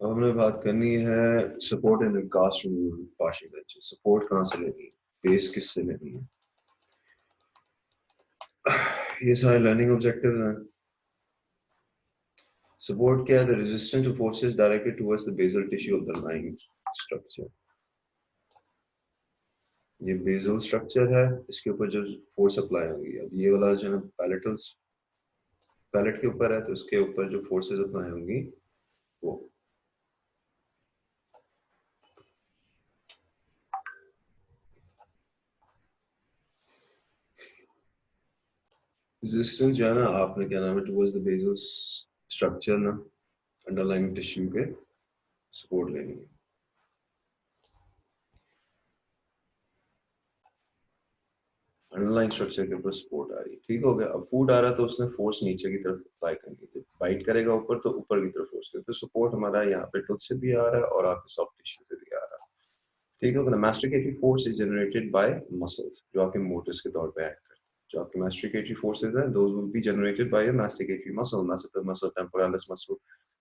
अब हमने बात करनी है support in cast removal partial denture. Support कहाँ से लेनी है, बेस किससे लेनी है, ये सारे लर्निंग ऑब्जेक्टिव्स हैं। सपोर्ट क्या है? The resistance to forces directed towards the basal tissue of the lying structure. ये बेसल स्ट्रक्चर है, इसके ऊपर जो फोर्स अप्लाई होगी, अब ये वाला जो है पैलेटल पैलेट के ऊपर है, तो इसके ऊपर जो फोर्सेस अप्लाई होंगी वो रेजिस्टेंस जो है ना, आपने क्या नाम है टुवर्ड्स द बेसल स्ट्रक्चर ना, अंडरलाइंग टिश्यू के सपोर्ट लेनी है। अंडरलाइंग स्ट्रक्चर के ऊपर सपोर्ट आ रही है, ठीक हो गया। अब फूड आ रहा है तो उसने फोर्स नीचे की तरफ अप्लाई करनी है, बाइट करेगा ऊपर तो ऊपर की तरफ फोर्स करेगा, तो सपोर्ट हमारा यहाँ पे टूथ से भी आ रहा है और आपके सॉफ्ट टिश्यू से भी आ रहा है, ठीक है। Masticatory force is generated by muscles, जो आपके मोटर्स के तौर पे एक्ट करते हैं। जो आपके मास्टिकेटरी फोर्सेज हैं those will be generated by masticatory muscle, muscle temporalis muscle,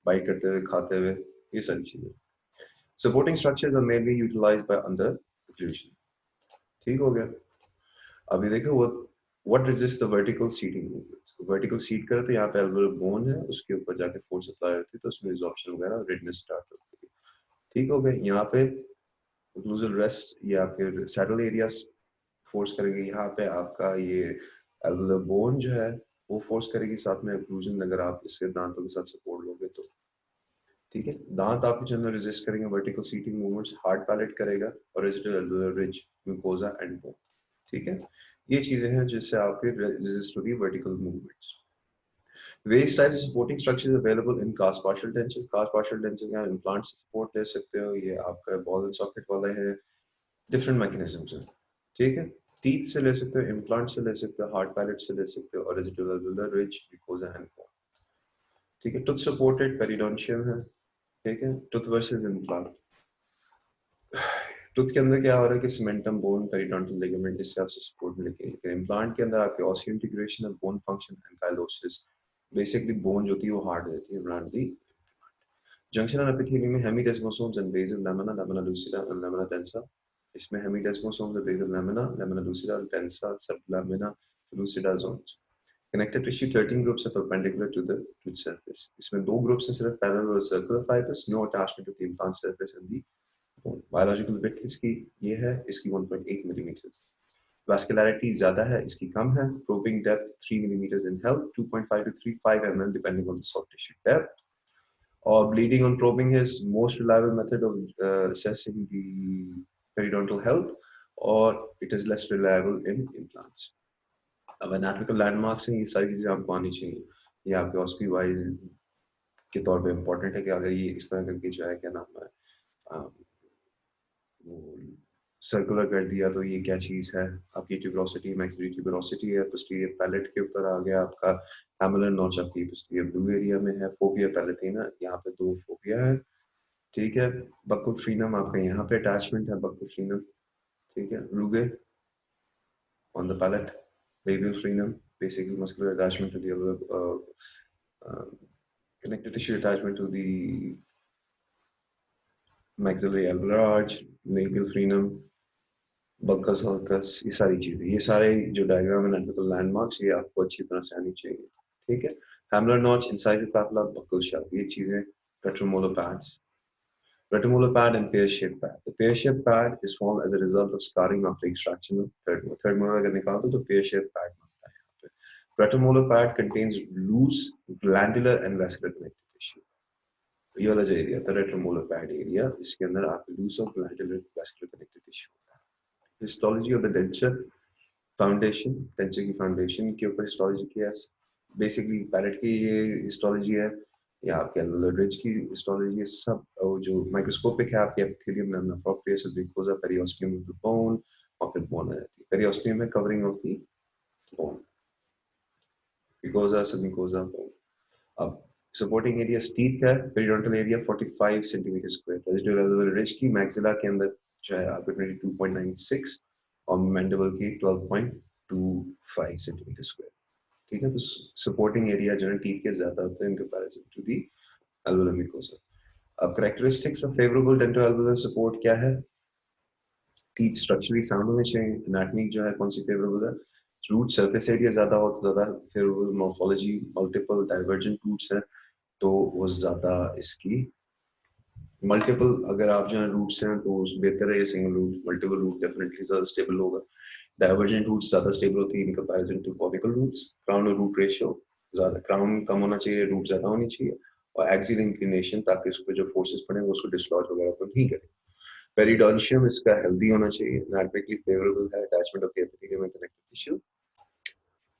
bite करते हुए, खाते हुए, ये सारी चीजें। Supporting structures are mainly utilized by under occlusion, ठीक हो गया। अभी देखो वो what resist the vertical seating movement. Vertical seat करे तो यहाँ पे एल्वेओलर बोन है, उसके ऊपर जाके फोर्स अप्लाई होती है तो उसमें रिजॉर्प्शन वगैरह रेडनेस स्टार्ट होती है, ठीक हो गया। यहाँ पे ओक्लूजल रेस्ट या आपके सैडल एरियाज फोर्स करेगी, यहाँ पे आपका ये एल्वेओलर बोन जो है वो फोर्स करेगी, साथ में ओक्लूजन अगर आप इसके दांतों के साथ सपोर्ट लोगे तो, ठीक है। दांत आपके जो है रेजिस्ट करेंगे vertical seating movements, hard palate करेगा और residual alveolar ridge, mucosa and bone, ठीक है। ये चीजें हैं जिससे आपके resist to the vertical movements. Various types of supporting structures available in cast partial dentures. Cast partial dentures या implants से support ले सकते हो, ये आपका ball and socket वाले हैं, different mechanisms हैं, ठीक है। Teeth से ले सकते हो, implant से ले सकते हो, hard palate से ले सकते हो और residual alveolar ridge, mucosa and bone, ठीक है। Tooth supported periodontium है, ठीक है। Tooth versus implant, टूथ के अंदर क्या हो रहा है कि सीमेंटम बोन पेरिडोंटल लिगामेंट, इससे आपसे सपोर्ट मिलेगी, लेकिन इम्प्लांट के अंदर आपके osteo of bone function ankylosis, basically bone जो होती है वो हार्ड रहती है around the junction of epithelium में hemidesmosomes and basal lamina, lamina lucida and lamina tensa. इसमें हेमीडेस्मोसोम्स और बेसल लामिना, लामिना लूसिडा और टेंसा, सब lamina lucida zones. Connective tissue 13 groups are perpendicular to the tooth surface. इसमें दो groups हैं सिर्फ parallel और circular fibres, no attachment to the implant surface and the biological width इसकी ये है, इसकी 1.8 मिलीमीटर। वास्कुलैरिटी ज्यादा है, इसकी कम है। Probing depth 3 millimetre in health, 2.5 to 3.5 mm depending on the soft tissue depth. और bleeding on probing is most reliable method of assessing the periodontal health, or it is less reliable in implants. अब anatomical landmarks हैं, ये सारी चीजें आपको आनी चाहिए, ये आपके ऑस्पी वाइज के तौर पे इम्पोर्टेंट है कि अगर ये इस तरह करके जो है क्या नाम है सर्कुलर कर दिया तो ये क्या चीज है, आपकी ट्यूबरोसिटी, मैक्सिलरी ट्यूबरोसिटी है, पोस्टीरियर पैलेट के ऊपर आ गया आपका हैमलर नॉच, आपकी पोस्टीरियर ब्लू एरिया में है, फोबिया पैलेटिना, यहाँ पे दो फोबिया है, ठीक है। बक्कल फ्रीनम आपका यहाँ पे अटैचमेंट है, बक्कल फ्रीनम, ठीक है। Rugae on the palate, labial frenum, basically muscular attachment to the connective tissue attachment to the maxillary alveolar arch, labial frenum, buccal sulcus, ये सारी चीजें, ये सारे जो डायग्राम है एनाटॉमिकल लैंडमार्क्स, ये आपको अच्छी तरह से आनी चाहिए, ठीक है। Hamular notch, incisive papilla, buccal shelf, ये चीजें। Retromolar pads, retromolar pad and pear-shaped pad. The pear-shaped pad is formed as a result of scarring after extraction of third molar. Third molar अगर निकाल दो तो pear-shaped pad बनता है यहाँ पे। Retromolar pad contains loose glandular and vascular connective tissue. ये वाला जो एरिया था retromolar pad area, इसके अंदर आपके loose और glandular vascular connective tissue होता है। Histology of the denture foundation, tincture की फाउंडेशन के ऊपर हिस्टोलॉजी किया, बेसिकली पैलेट की ये हिस्टोलॉजी है, या आपके एल्वेओलर रिज की हिस्टोलॉजी है, सब जो माइक्रोस्कोपिक है आपके epithelium lamina propria, submucosa, periosteum of the bone, और फिर बोन आ जाती है। पेरिओस्टियम है covering of the bone, mucosa, submucosa, bone. अब सपोर्टिंग एरिया टीथ है, periodontal area 45 centimetre square, residual alveolar ridge की मैक्सिला के अंदर जो है आपको 22.96 और मैंडिबल की 12.25 सेंटीमीटर स्क्वायर, ठीक है। तो सपोर्टिंग एरिया जो है टीथ के ज्यादा होते हैं in comparison to the alveolar mucosa. अब characteristics of favorable dentoalveolar support क्या है? टीथ स्ट्रक्चरली साउंड होने चाहिए, एनाटॉमी जो है कौन सी फेवरेबल है, रूट सरफेस एरिया ज्यादा हो तो ज्यादा favourable, morphology multiple divergent roots है तो वो ज्यादा इसकी मल्टीपल, अगर आप जो है रूट्स हैं तो बेहतर है ये single root, multiple root definitely ज्यादा स्टेबल होगा, डाइवर्जेंट रूट्स ज्यादा स्टेबल होती है in comparison to conical roots, crown और रूट रेशियो ज्यादा, क्राउन कम होना चाहिए, रूट ज्यादा होनी चाहिए, और एक्सियल इंक्लिनेशन ताकि उस पर जो फोर्सेस पड़े वो उसको डिस्लॉज वगैरह तो नहीं करे। पेरिडोन्शियम इसका हेल्दी होना चाहिए, एनाटॉमिकली फेवरेबल है, attachment of the epithelium and connective tissue,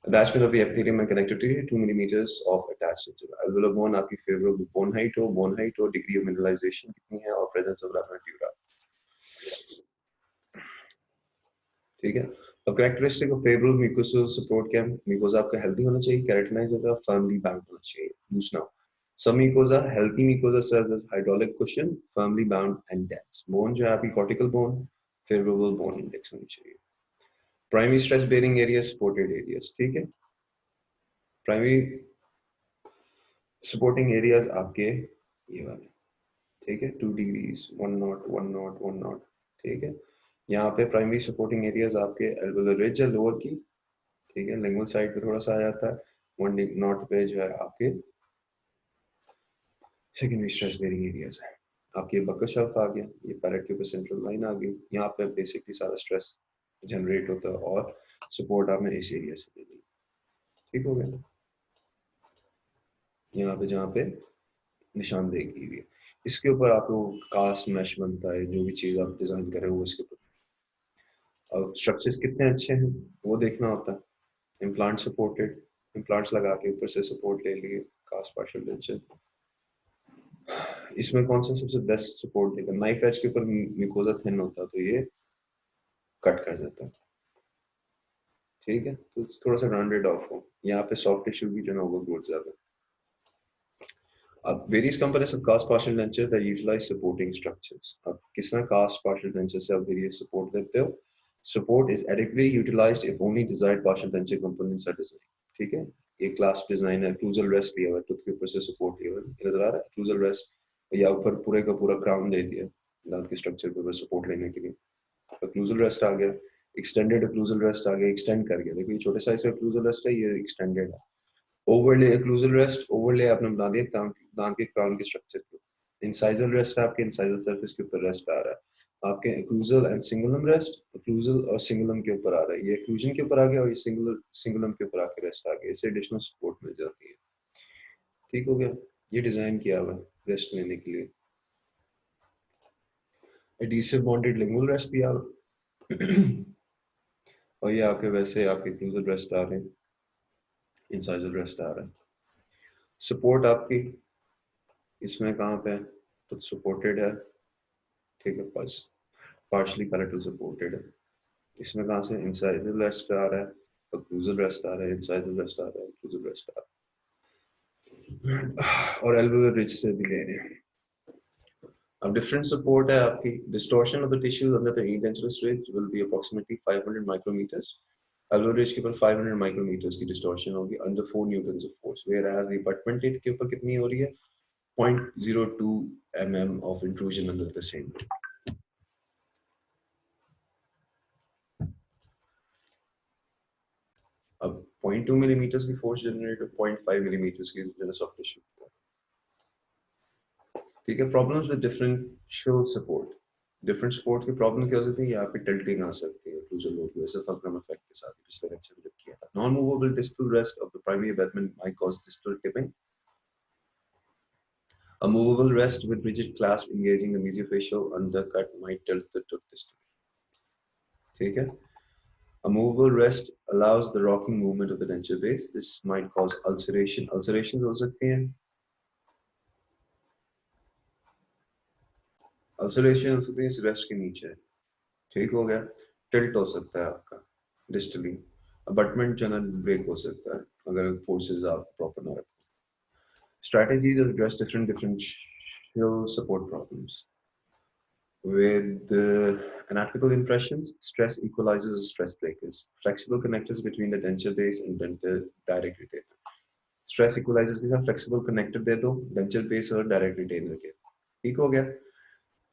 attachment of the epithelium and connective tissue 2 millimeters of attached to alveolar bone, आपकी favorable bone height हो, degree of mineralization कितनी है, और presence of lamina dura, ठीक है। अब characteristic of favorable mucosal support क्या है, mucosa आपका healthy होना चाहिए, keratinized होगा, firmly bound होना चाहिए, loose ना हो। Some mucosa, healthy mucosa serves as hydraulic cushion, firmly bound and dense. Bone जो है आपकी cortical bone, favorable bone index होनी चाहिए। Primary stress bearing areas, supported areas, ठीक है। Primary supporting areas आपके ये वाले, ठीक है, 2 डिग्रीज, 1 नॉट, 1 नॉट, 1 नॉट, ठीक है। यहाँ पे प्राइमरी सपोर्टिंग एरियाज आपके एल्वेलर रिज है लोअर की, ठीक है, लिंगुअल साइड पे थोड़ा सा आ जाता है, 1 नॉट पे जो है आपके सेकेंडरी स्ट्रेस बेरिंग एरियाज है, आपके बकर शाफ्ट आ गया, ये पैरेट के ऊपर सेंट्रल लाइन आ गई, यहाँ पे बेसिकली सारा स्ट्रेस जनरेट होता है और सपोर्ट आपने इस एरिया से देनी, ठीक हो गया। यहाँ पे जहाँ पे निशानदेही की हुई है, इसके ऊपर आपको कास्ट मैश बनता है, जो भी चीज आप डिजाइन करें वो इसके ऊपर, और स्ट्रक्चर्स कितने अच्छे हैं वो देखना होता है। इम्प्लांट सपोर्टेड, इम्प्लांट्स लगा के ऊपर से सपोर्ट ले लिए, कास्ट पार्शियल टेंशन, इसमें कौन सा सबसे बेस्ट सपोर्ट देगा, नाइफ एज के ऊपर म्यूकोसा थिन होता है तो ये कट कर देता है, ठीक है, तो थोड़ा सा राउंडेड ऑफ हो, यहाँ पे सॉफ्ट टिश्यू भी जो है वो ग्रोथ ज्यादा। अब various components of cast partial dentures that utilize supporting structures, अब किस तरह cast partial dentures से आप various support देते हो, support is adequately utilized if only desired partial denture components are designed, ठीक है। ये क्लास डिजाइन है, occlusal rest लिया हुआ है, टूथ के ऊपर से सपोर्ट लिया हुआ है, नजर आ रहा है occlusal rest, या ऊपर पूरे का पूरा क्राउन दे दिया दांत के स्ट्रक्चर के ऊपर सपोर्ट लेने के लिए, occlusal rest आ गया, extended occlusal rest आ गया, एक्सटेंड कर गया, देखो ये छोटे साइज का occlusal rest है, ये एक्सटेंडेड है, ओवरले occlusal रेस्ट, ओवरले आपने बना दिया दांत के क्राउन के स्ट्रक्चर के, इंसाइजल रेस्ट आपके इंसाइजल सरफेस के ऊपर रेस्ट आ रहा है, आपके occlusal एंड सिंगुलम रेस्ट, occlusal और सिंगुलम के ऊपर आ रहा है, ये occlusion के ऊपर आ गया और ये सिंगुलम के ऊपर आके रेस्ट आ गया, इससे एडिशनल सपोर्ट मिल जाती है, ठीक हो गया। ये डिजाइन किया हुआ है रेस्ट लेने के लिए, एडिसिव बॉन्डेड लिंगुअल रेस्ट दिया और ये आपके वैसे आपके occlusal रेस्ट आ रहे हैं, इंसाइजल रेस्ट आ रहा है, सपोर्ट आपकी इसमें कहाँ पे है, तो सपोर्टेड है, ठीक है, बस पार्शली पैलेटल सपोर्टेड है, इसमें कहाँ से इंसाइडल रेस्ट आ रहा है, occlusal रेस्ट आ रहा है, इंसाइडल रेस्ट आ रहा है, occlusal रेस्ट आ रहा है, और एल्वेओलर रिज से भी ले रहे हैं। अब डिफरेंट सपोर्ट है आपकी, distortion of the tissues under the edentulous ridge will be approximately 500 micrometres, alveolar ridge के ऊपर 500 माइक्रोमीटर्स की डिस्टॉर्शन होगी under 4 newtons of force, whereas the abutment teeth के ऊपर कितनी हो रही है, 0.02 mm of intrusion under the same. अब 0.2 मिलीमीटर की फोर्स जनरेट हो 0.5 मिलीमीटर की जेनस ऑफ टिश्यू, ठीक है। Problems with differential support, different support की प्रॉब्लम क्या हो सकती है, यहाँ पे टिल्टिंग आ सकती है occlusal load की वजह से, फल्क्रम इफेक्ट के साथ पिछले लेक्चर में जब किया था, non movable distal rest of the primary abutment might cause distal tipping, a movable rest with rigid clasp engaging the mesophacial undercut might tilt the tooth distal, ठीक है। A movable rest allows the rocking movement of the denture base. This might cause ulceration. Ulcerations हो सकती हैं, ulceration हो सकती है इस rest के नीचे, ठीक हो गया। टिल्ट हो सकता है आपका डिस्टली, अबटमेंट जो है ब्रेक हो सकता है अगर फोर्सेस आप प्रॉपर ना रखें। Strategies to address different differential support problems. With anatomical impressions, stress equalizers or stress breakers, flexible connectors between the denture base and dental direct retainer. Stress equalisers के साथ फ्लेक्सिबल कनेक्टर दे दो denture base और direct retainer के, ठीक हो गया।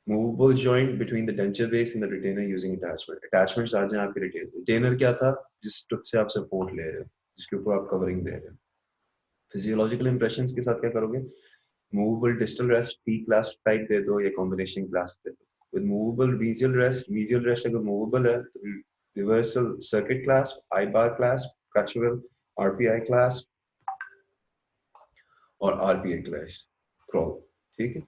Movable joint between the denture base and the retainer using attachment. Attachments आ जाए आपके रिटेनर। रिटेनर क्या था? जिस टूथ से आप सपोर्ट ले रहे हो, जिसके ऊपर आप कवरिंग दे रहे हो। फिजियोलॉजिकल इंप्रेशंस के साथ क्या करोगे? Movable distal rest, T clasp type दे दो या कॉम्बिनेशन क्लास्प दे दो। विद मूवेबल मीजियल रेस्ट अगर मूवेबल है तो reverse circlet clasp, I bar clasp, क्रचुअल, आरपीआई क्लास्प और आरपीआई क्लास्प क्रॉल। ठीक है।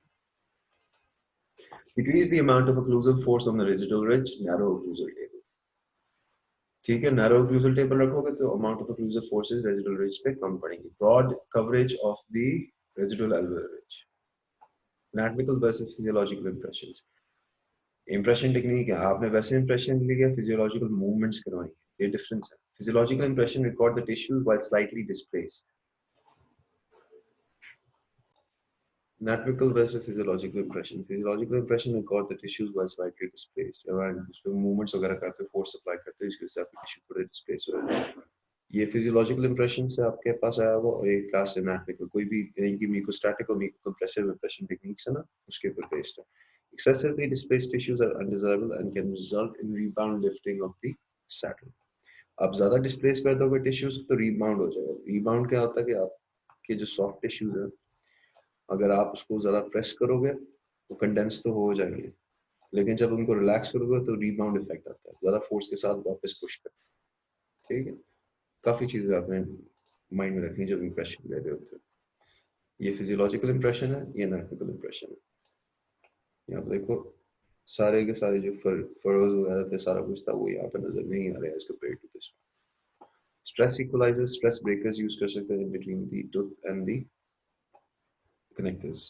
Decrease the amount of occlusal force on the residual ridge, narrow occlusal table. ठीक है, narrow occlusal table रखोगे तो amount of occlusal forces residual ridge पे कम पड़ेंगी. Broad coverage of the residual alveolar ridge. Anatomical versus physiological impressions. Impression technique है, आपने वैसे impression लिया, physiological movements करवाई, ये difference है. Physiological impression record the tissues while slightly displaced. Anatomical versus physiological impression. Physiological impression record the tissues while slightly displaced. जब आप उस पे movements वगैरह करते हो, force apply करते हो, इसके हिसाब से tissue पूरे displace हो जाता है. ये physiological impression से आपके पास आया हुआ और एक class anatomical कोई भी यानी कि mecostatic और mecocompressive impression techniques है ना, उसके ऊपर based है. Excessively displaced tissues are undesirable and can result in rebound lifting of the saddle. आप ज्यादा displace कर दोगे tissues तो rebound हो जाएगा. Rebound क्या होता है कि आपके जो soft tissues है, अगर आप उसको ज्यादा प्रेस करोगे तो कंडेंस तो हो जाएंगे, लेकिन जब उनको रिलैक्स करोगे तो रीबाउंड इफेक्ट आता है, ज्यादा फोर्स के साथ वापस पुश करते हैं. ठीक है, काफी चीजें आपने माइंड में रखनी जब इंप्रेशन ले रहे होते हो. ये फिजियोलॉजिकल इंप्रेशन है, ये एनाटॉमिकल इंप्रेशन है. यहाँ पे देखो सारे के सारे जो फरोज वगैरह थे, सारा कुछ था, वो यहाँ पे नजर नहीं आ रहा है as compare to this. Stress equaliser, stress breakers use कर सकते हैं between the tooth and the connectors.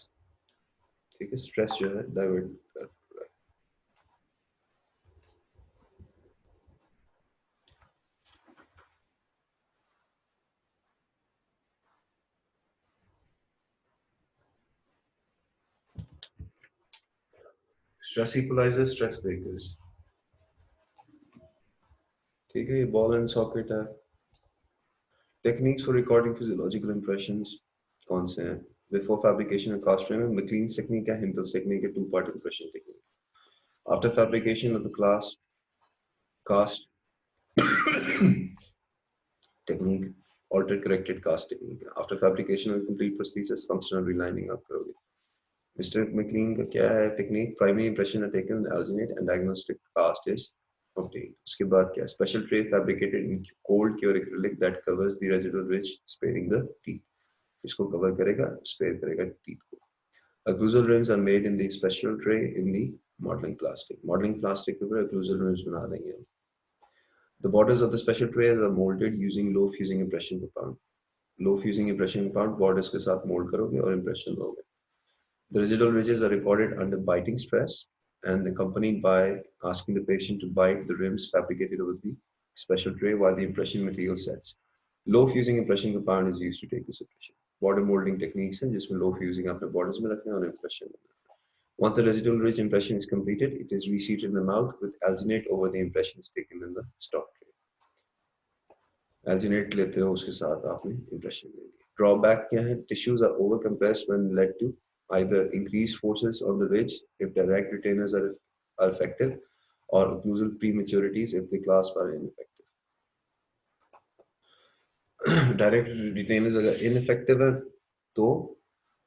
ठीक है, स्ट्रेस जो है डाइवर्ट कर. Stress equaliser, stress breakers. ठीक है, ये बॉल एंड सॉकेट है. Techniques for recording physiological impressions कौन से हैं? Before fabrication of cast frame में McLean's टेक्निक है, हिंटल्स टेक्निक है, two part impression technique. After fabrication of the class cast technique, altered corrected cast technique. After fabrication of complete prosthesis, functional relining आप करोगे. Mister McLean का क्या है technique? Primary impression are taken alginate and diagnostic cast is obtained. उसके बाद क्या? Special tray fabricated in cold cure acrylic that covers the residual ridge, sparing the teeth. इसको cover करेगा, spare करेगा teeth को. Occlusal rims are made in the special tray in the modeling plastic. Modeling plastic के ऊपर occlusal rims बना देंगे. The borders of the special trays are molded using low fusing impression compound. Low fusing impression compound borders के साथ mold करोगे और impression लोगे. The residual ridges are recorded under biting stress and accompanied by asking the patient to bite the rims fabricated over the special tray while the impression material sets. Low fusing impression compound is used to take this impression. Border molding techniques हैं जिसमें low fusing आपने borders में रखना है और impression. Once the residual ridge impression is completed, it is reseated in the mouth with alginate over the impressions taken in the stock tray. Alginate लेते हो, उसके साथ आपने impression ले लिया. Drawback क्या है? Tissues are overcompressed when led to either increased forces on the ridge if direct retainers are effective, or occlusal prematurities if the clasps are ineffective. Direct retainers अगर ineffective है तो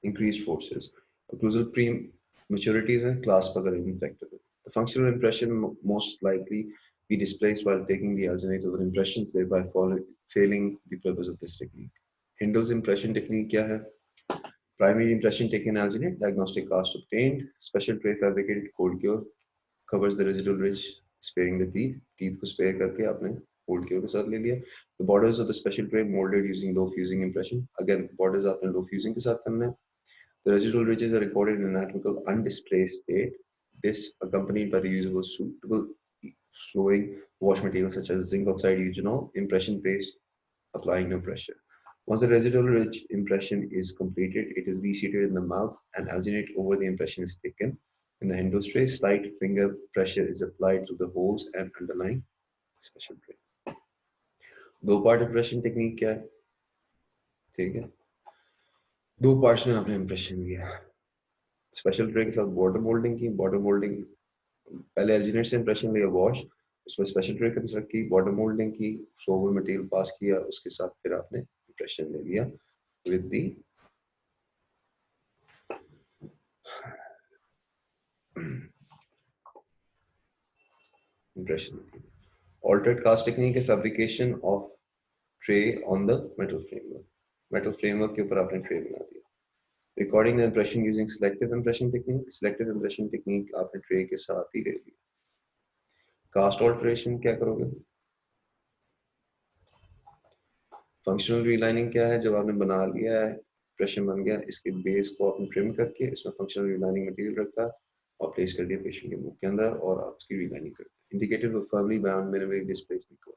increased forces. Occlusal prematurities है, clasp अगर ineffective है. The functional impression most likely be displaced while taking the alginate over impressions, thereby failing the purpose of this technique. Hindle's impression technique क्या है? Primary impression taken alginate, diagnostic cast obtained, special tray fabricated, cold cure, covers the residual ridge, sparing the teeth. Teeth को spare करके आपने cold cure के साथ ले लिया. The borders of the special tray molded using low fusing impression. Again, borders आपने low fusing के साथ करना है. The residual ridges are recorded in anatomical undisplaced state. This accompanied by the use of a suitable flowing wash material such as zinc oxide eugenol, impression paste, applying no pressure. Once the residual ridge impression is completed, it is reseated in the mouth and alginate over the impression is taken. In the Hindle tray, slight finger pressure is applied to the holes and underlying special tray. दो part impression technique क्या है? ठीक है, दो parts में आपने impression लिया. Special tray के साथ बॉर्डर मोल्डिंग की, बॉर्डर मोल्डिंग पहले एल्जिनेट से इंप्रेशन लिया वॉश, उसमें स्पेशल ट्रे कंस्ट्रक्ट की, बॉर्डर मोल्डिंग की, सोवर मटेरियल पास किया, उसके साथ फिर आपने इंप्रेशन ले लिया with the impression. Altered cast technique है fabrication of tray on the metal framework. Metal framework के ऊपर आपने tray बना दिया. Recording the impression using selective impression technique. Selective impression technique आपने tray के साथ ही ले ली. Cast alteration क्या करोगे? Functional relining क्या है? जब आपने बना लिया है, impression बन गया, इसके base को आपने trim करके इसमें functional relining material रखा और place कर दिया patient के मुंह के अंदर और आप उसकी relining करते हैं. Indicated with firmly bound minimally displacement code.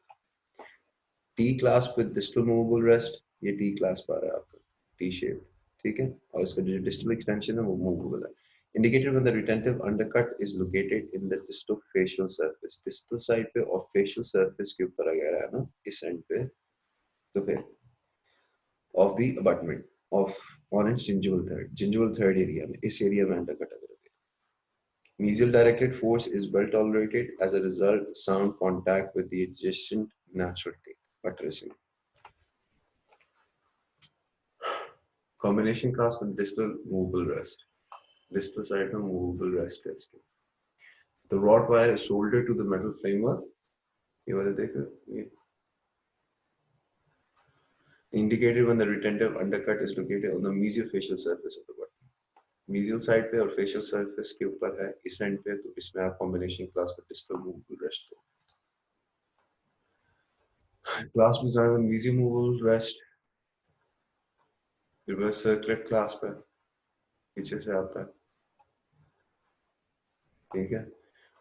T class with distal movable rest, ये टी क्लास पर है आपका टी शेप, ठीक है, और इसका जो डिस्टल एक्सटेंशन है वो मूवेबल है. Indicated when the retentive undercut is located in the distal facial surface, distal side पे और फेशियल सरफेस के ऊपर अगर है ना इस एंड पे, तो फिर of the abutment of on its gingival third area में, इस एरिया में अंडरकट अगर mesial directed force is well tolerated. As a result, sound contact with the adjacent natural teeth. Buttressing. Combination cast with distal movable rest. Distal side में movable rest है इसके. The wrought wire is soldered to the metal framework. ये वाले देखो ये. Indicated when the retentive undercut is located on the mesiofacial surface of the body. Mesial side पे और facial surface के ऊपर है इस end पे, तो इसमें आप combination class with distal movable rest हो. Class designed with mesial movable rest. Reverse circlet class पे पीछे से आता है, ठीक है.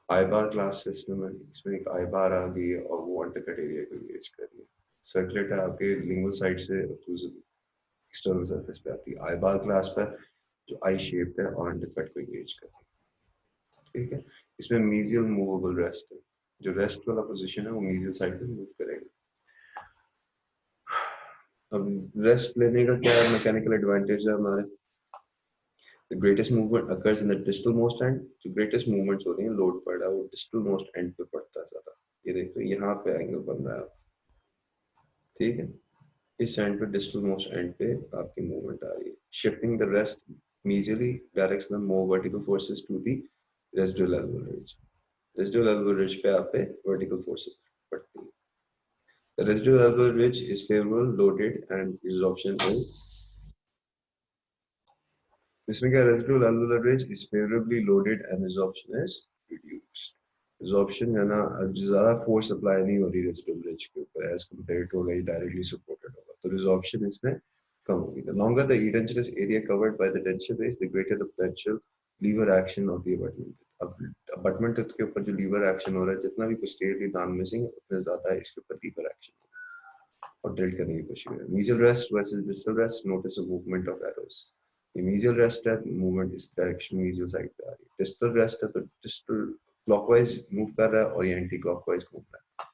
आई बार क्लास सिस्टम है, इसमें एक आई बार आ गई है और वो अंडरकट एरिया को एंगेज कर रही है. सर्कुलेट है आपके लिंगुअल साइड से एक्सटर्नल सरफेस पे आती है. आई बार क्लास पर जो आई शेप है और अंडरकट को एंगेज करती है, ठीक है. इसमें मीजियल मूवेबल रेस्ट है, जो रेस्ट वाला पोजीशन है वो मीजियल साइड पे मूव करेगा. अब रेस्ट लेने का क्या मैकेनिकल एडवांटेज है हमारे. The greatest movement occurs in the distal most end. जो greatest movements हो रही हैं लोड पड़ रहा है वो distal most end पे पड़ता है ज़्यादा. ये देखो यहाँ पे एंगल बन रहा है, ठीक है. इस एंड पे distal most end पे आपकी मूवमेंट आ रही है. Shifting the rest mesially directs the more vertical forces to the residual elbow ridge. Residual elbow ridge पे आप पे vertical forces पड़ती है. The residual elbow ridge is favorable, loaded, and resorption is. इसमें क्या residual alveolar ridge is favorably loaded and resorption is reduced. Resorption है ना, ज़्यादा force apply नहीं हो रही residual ridge के ऊपर as compared to अगर directly supported होगा, तो resorption इसमें कम होगी. The longer the edentulous area covered by the denture base, the greater the potential lever action of the abutment. अब abutment के ऊपर जो lever action हो रहा है, जितना भी posteriorly दान missing है उतना ज़्यादा इसके ऊपर lever action और ड्रिल करने की कोशिश करें. Mesial rest versus distal rest, notice a movement of arrows. ये mesial rest है, मूवमेंट इस डायरेक्शन mesial साइड पे आ रही है. डिस्टल रेस्ट है तो डिस्टल क्लॉकवाइज मूव कर रहा है और ये एंटी क्लॉकवाइज घूम रहा है,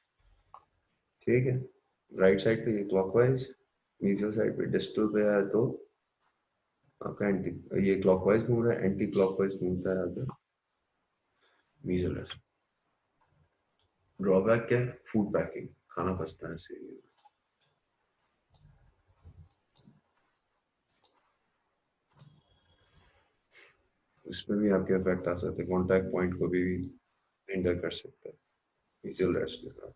ठीक है. राइट साइड पे ये क्लॉकवाइज, mesial साइड पे डिस्टल पे है तो आपका एंटी, ये क्लॉकवाइज घूम रहा है, एंटी क्लॉकवाइज घूमता है अगर mesial रेस्ट. ड्रॉबैक क्या है, फूड पैकिंग, खाना फंसता है इसे. इसमें भी आपके इफेक्ट आ सकते हैं, कॉन्टैक्ट पॉइंट को भी हिंडर कर सकता है mesial रेस्ट के साथ.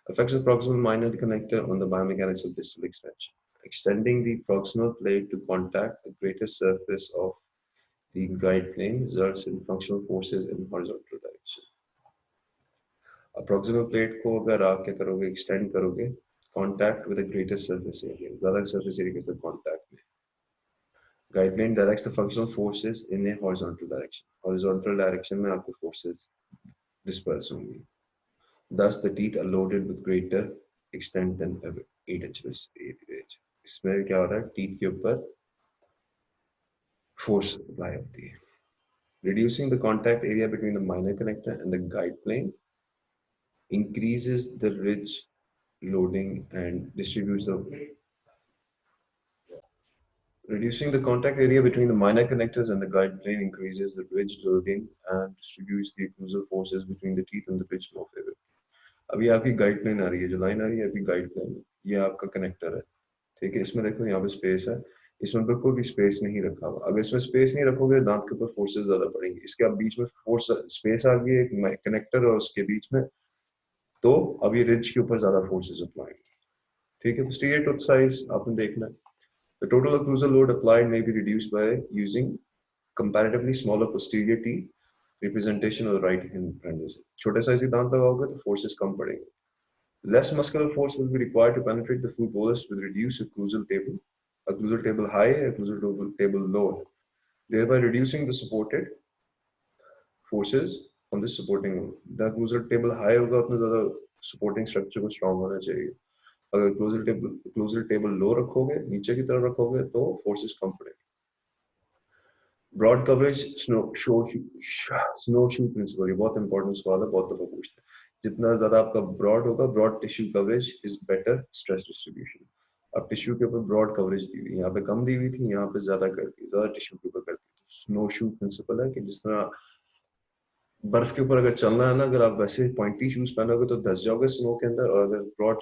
Affects the proximal minor connector on the biomechanics of distal extension. Extending the proximal plate to contact the greatest surface of the guide plane results in functional forces in horizontal direction. अब proximal plate को अगर आप क्या करोगे, extend करोगे, contact with the greatest surface area, ज़्यादा surface area के साथ contact में. Guide plane directs the functional forces in a horizontal direction. Horizontal direction में आपको forces disperse होंगी. Thus, the teeth are loaded with greater extent than 8 inches age. इसमें क्या हो रहा है, teeth के ऊपर force apply होती है. Reducing the contact area between the minor connector and the guide plane increases the ridge loading and distributes the Reducing the contact area between the minor connectors and the guide plane increases the ridge loading and distributes the occlusal forces between the teeth and the bridge more favorably. अभी आपकी guide plane आ रही है, जो line आ रही है अभी guide plane, ये आपका कनेक्टर है, ठीक है। इसमें देखो यहाँ पे स्पेस है, इसमें बिल्कुल भी स्पेस नहीं रखा हुआ। अगर इसमें स्पेस नहीं रखोगे दांत के ऊपर फोर्सेस ज्यादा पड़ेंगे। इसके आप बीच में फोर्स स्पेस आ गई एक कनेक्टर और उसके बीच में, तो अब ये रिज के ऊपर ज्यादा फोर्सेस अप्लाई, ठीक है। पोस्टीरियर टूथ साइज आपने देखना है। The total occlusal load applied may be reduced by using comparatively smaller posterior teeth representation of the right hand is. छोटे साइज के दांत लगाओगे तो फोर्सेस कम पड़ेंगे। Less muscular force will be required to penetrate the food bolus with reduced occlusal table high, occlusal table low, thereby reducing the supported forces on the supporting. The occlusal table high होगा उतना ज़्यादा supporting structure को strong होना चाहिए। अगर occlusal table low रखोगे, नीचे की तरफ रखोगे तो forces कम पड़ेंगे। ब्रॉड कवरेज स्नो शू प्रिंसिपल, ये बहुत इंपॉर्टेंट सवाल है, बहुत दफा पूछते हैं। जितना ज्यादा आपका ब्रॉड होगा, broad tissue coverage is better stress distribution. अब टिश्यू के ऊपर ब्रॉड कवरेज दी हुई, यहाँ पे कम दी हुई थी, यहाँ पे ज्यादा कर दी, ज्यादा टिश्यू के ऊपर कर दी। स्नो शू प्रिंसिपल है कि जिस तरह बर्फ के ऊपर अगर चलना है ना, अगर आप वैसे पॉइंटी शूज पहनोगे तो धस जाओगे स्नो के अंदर, और अगर ब्रॉड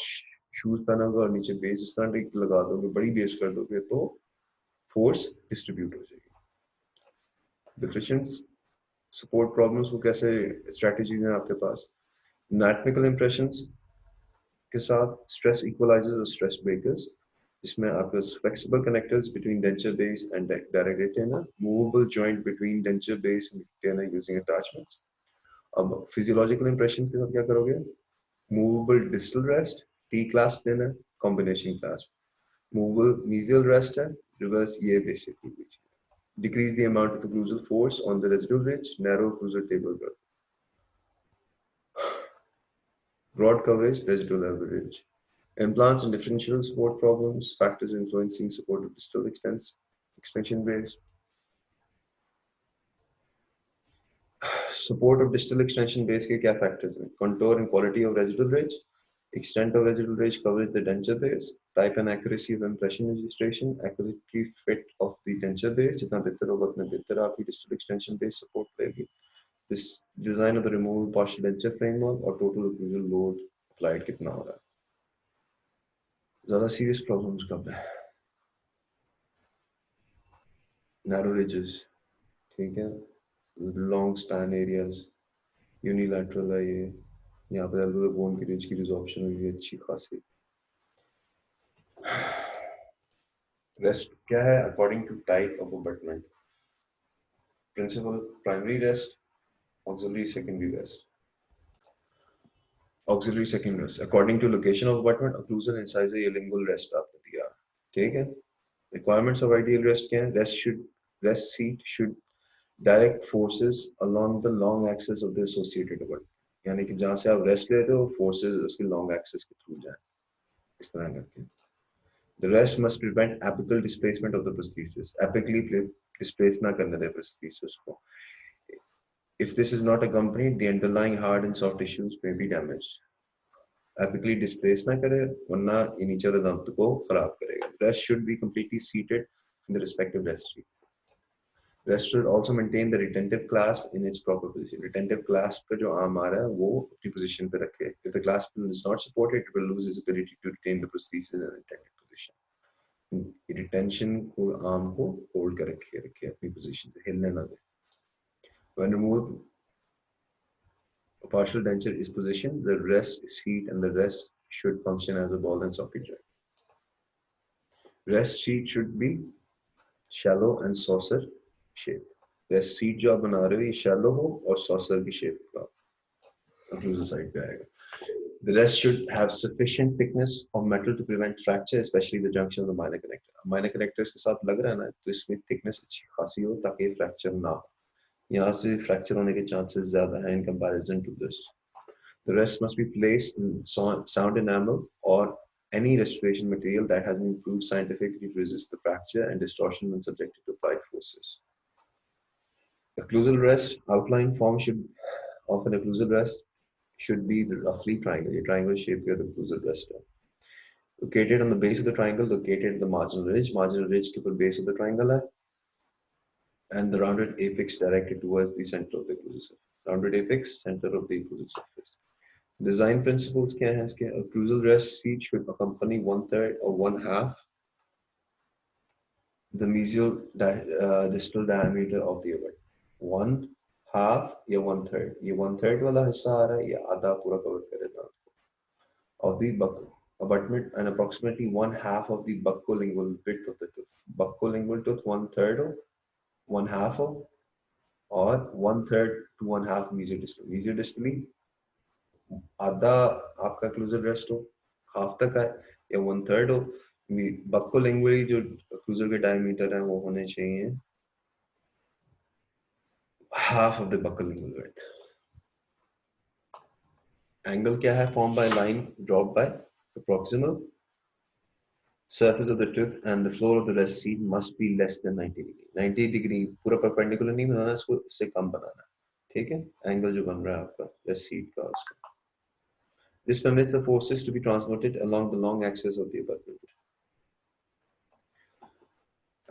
शूज पहनोगे और नीचे बेस इस तरह लगा दोगे, बड़ी बेस कर दोगे, तो फोर्स डिस्ट्रीब्यूट हो जाएगी। डिफिशिएंट सपोर्ट प्रॉब्लम्स को कैसे स्ट्रेटजीज हैं आपके पास। एनाटॉमिकल इंप्रेशंस के साथ स्ट्रेस इक्वलाइजर्स और स्ट्रेस ब्रेकर्स, जिसमें आपके flexible connectors between denture base and direct retainer, movable joint between denture base and retainer using attachments. अब फिजियोलॉजिकल इंप्रेशंस के साथ क्या करोगे, movable distal rest, T clasp देना है, combination clasp, movable mesial rest है, रिवर्स, ये basically decrease the amount of occlusal force on the residual ridge, narrow occlusal table curve. Broad coverage, residual ridge. Implants and differential support problems, factors influencing support of distal extension base. Support of distal extension base के क्या factors हैं? Contour and quality of residual ridge, extent of residual ridge covers the denture base, type and accuracy of impression registration, accurately fit of the denture base, जितना बेहतर होगा उतना बेहतर आपकी distal extension base support लेगी। This design of the removable partial denture framework और total occlusal load applied कितना हो रहा है। ज़्यादा serious problems कब है? Narrow ridges, ठीक है, long span areas, unilateral है ये, यहाँ पे alveolar bone की ridge की resorption हुई है अच्छी खासी। Rest क्या है? According to type of abutment, principal primary rest, auxiliary secondary rest. Auxiliary secondary rest according to location of abutment, occlusal incisor या lingual rest आपने दिया, ठीक है। Requirements of ideal rest क्या है? Rest seat should direct forces along the long axis of the associated abutment, यानी कि जहाँ से आप रेस्ट ले रहे हो forces उसके long axis के थ्रू जाए, इस तरह करके। The rest must prevent apical displacement of the prosthesis. Apically displace ना करने दे prosthesis को. If this is not accompanied, the underlying hard and soft tissues may be damaged. Apically displace ना करे, वरना ये नीचे वाले दांत को खराब करेगा। Rest should be completely seated in the respective rest seat. Rest should also maintain the retentive clasp in its proper position. Retentive clasp का जो arm आ रहा है वो अपनी position पे रखे. If the clasp is not supported, it will lose its ability to retain the prosthesis in the intended position. Retention को arm को hold कर रखे अपनी position से, हिलने ना दे. When removed, a partial denture is positioned, the rest seat and the rest should function as a ball and socket joint. Rest seat should be shallow and saucer shape. Rest seat जो आप बना रहे हो ये shallow हो और saucer की shape का occlusal side पे आएगा. The rest should have sufficient thickness of metal to prevent fracture, especially the junction of the minor connector. Minor connectors के साथ लग रहा है ना, तो इसमें thickness अच्छी खासी हो ताकि fracture ना हो. यहाँ से fracture होने के chances ज़्यादा हैं in comparison to this. The rest must be placed in sound enamel or any restoration material that has been proved scientifically to resist the fracture and distortion when subjected to applied forces. Occlusal rest outline form of an occlusal rest should be roughly triangle. A triangle shape here, the occlusal rest. Located on the base of the triangle, located at the marginal ridge के ऊपर base of the triangle है, and the rounded apex directed towards the center of the occlusal surface. Rounded apex, center of the occlusal surface. Design principles क्या है इसके? Occlusal rest seat should accompany 1/3 or 1/2 the mesial distal diameter of the aorta. 1/2 या 1/3. ये 1/3 वाला हिस्सा आ रहा है, या आधा पूरा कवर कर देता है of the buccal abutment, and approximately 1/2 of the buccolingual width of the tooth. Buccolingual tooth 1/3 हो, 1/2 हो, और 1/3 to 1/2 mesiodistal. Mesiodistally आधा आपका क्लूजल रेस्ट हो, हाफ तक है, या 1/3 हो. बक्कोलिंगुअली जो क्लूजल के डायमीटर है वो होने चाहिए half of the buccolingual width. Angle क्या है? Formed by line dropped by the proximal surface of the tooth and the floor of the rest seat must be less than 90 degree. 90 degree पूरा perpendicular नहीं बनाना, इसको इससे कम बनाना है, ठीक है? Angle जो बन रहा है आपका रेस्ट सीट का उसका. This permits the forces to be transmitted along the long axis of the abutment.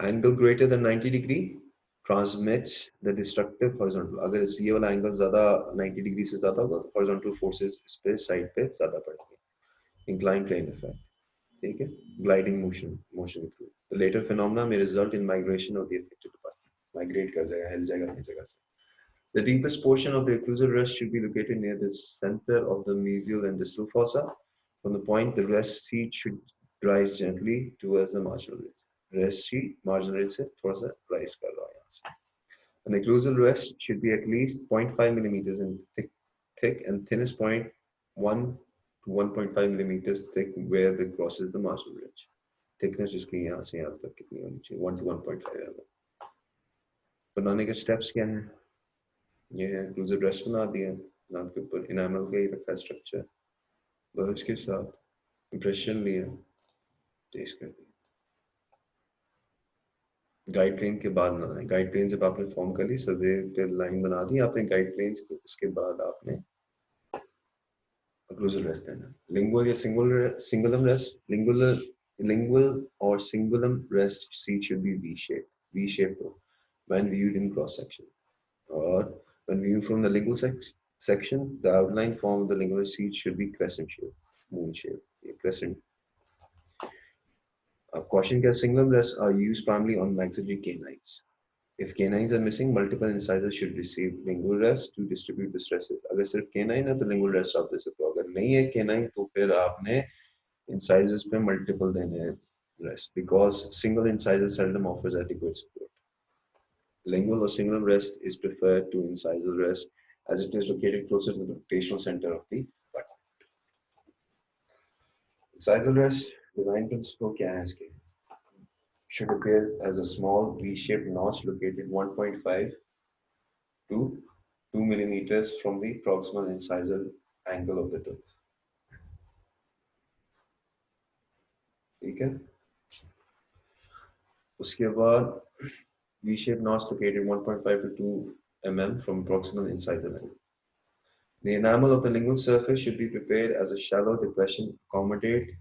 Angle greater than 90 degree transmits the destructive horizontal. अगर ये वाला एंगल ज़्यादा 90 डिग्री से ज़्यादा होगा तो horizontal forces इस पे साइड पे ज़्यादा पड़ेंगे. Inclined plane effect, ठीक है? Gliding motion through. The later phenomena may result in migration of the affected department. Migrate कर जाएगा, हिल जाएगा अपनी जगह से. The deepest portion of the occlusal rest should be located near the center of the mesial and distal fossa. From the point, the rest sheet should rise gently towards the marginal ridge. Rest sheet, marginal ridge से थोड़ा सा rise कर रहा है यहाँ से. An occlusal rest should be at least 0.5 millimeters in thick and thinnest point 1 to 1.5 millimeters thick where it crosses the marginal ridge. Thickness इसकी यहाँ से यहाँ तक कितनी होनी चाहिए? 1 to 1.5 mm. बनाने के steps क्या हैं? ये है occlusal rest बना दिया, दांत के ऊपर enamel का ही रखा स्ट्रक्चर, बस के साथ impression लिया, टेस्ट कर दिया. गाइड प्लेन के बाद ना है, गाइड प्लेन जब आपने फॉर्म कर ली, सर्वे पे लाइन बना दी आपने गाइड प्लेन को, उसके बाद आपने occlusal rest देना. Lingual या cingulum rest, lingual or cingulum rest seat should be V-shaped when viewed in cross section, or when viewed from the lingual section, the outline form of the lingual seat should be crescent shape, moon shape, crescent. Caution क्या? Cingulum rests are used primarily on maxillary canines. If canines are missing, multiple incisors should receive lingual rest to distribute the stresses. अगर सिर्फ canine है तो lingual rest आप दे सकते हो. अगर नहीं है canine तो फिर आपने incisors पे multiple देने हैं rest, because single incisor seldom offers adequate support. Lingual or single rest is preferred to incisal rest as it is located closer to the rotational center of the butt. Incisal rest design principle क्या है इसके? Should appear as a small V-shaped notch located 1.5 to 2 millimeters from the proximal incisal angle of the tooth. ठीक है? उसके बाद V-shaped notch located 1.5 to 2 mm from proximal incisal angle. The enamel of the lingual surface should be prepared as a shallow depression to accommodate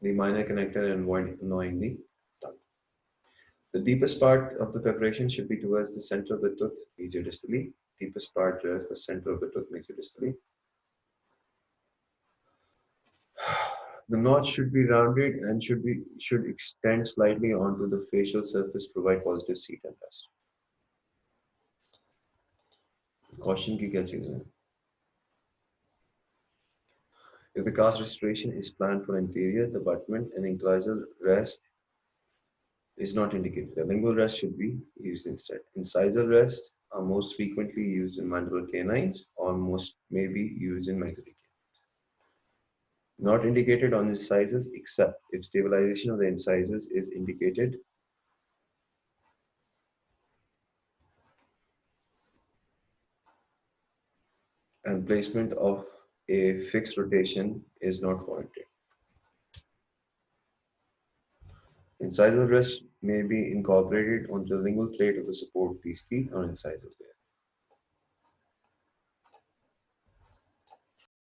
the minor connector and avoid annoying the tongue. The deepest part of the preparation should be towards the center of the tooth mesiodistally. Deepest part towards the center of the tooth mesiodistally. The notch should be rounded and should extend slightly onto the facial surface, provide positive seat and rest. Caution की क्या चीज़ है? If the cast restoration is planned for anterior, the abutment and incisal rest is not indicated. The lingual rest should be used instead. Incisal rest are most frequently used in mandibular canines, or most may be used in maxillary canines. Not indicated on incisors except if stabilization of the incisors is indicated and placement of a fixed rotation is not warranted. Incisal rest may be incorporated onto the lingual plate of the support these teeth or incisal layer.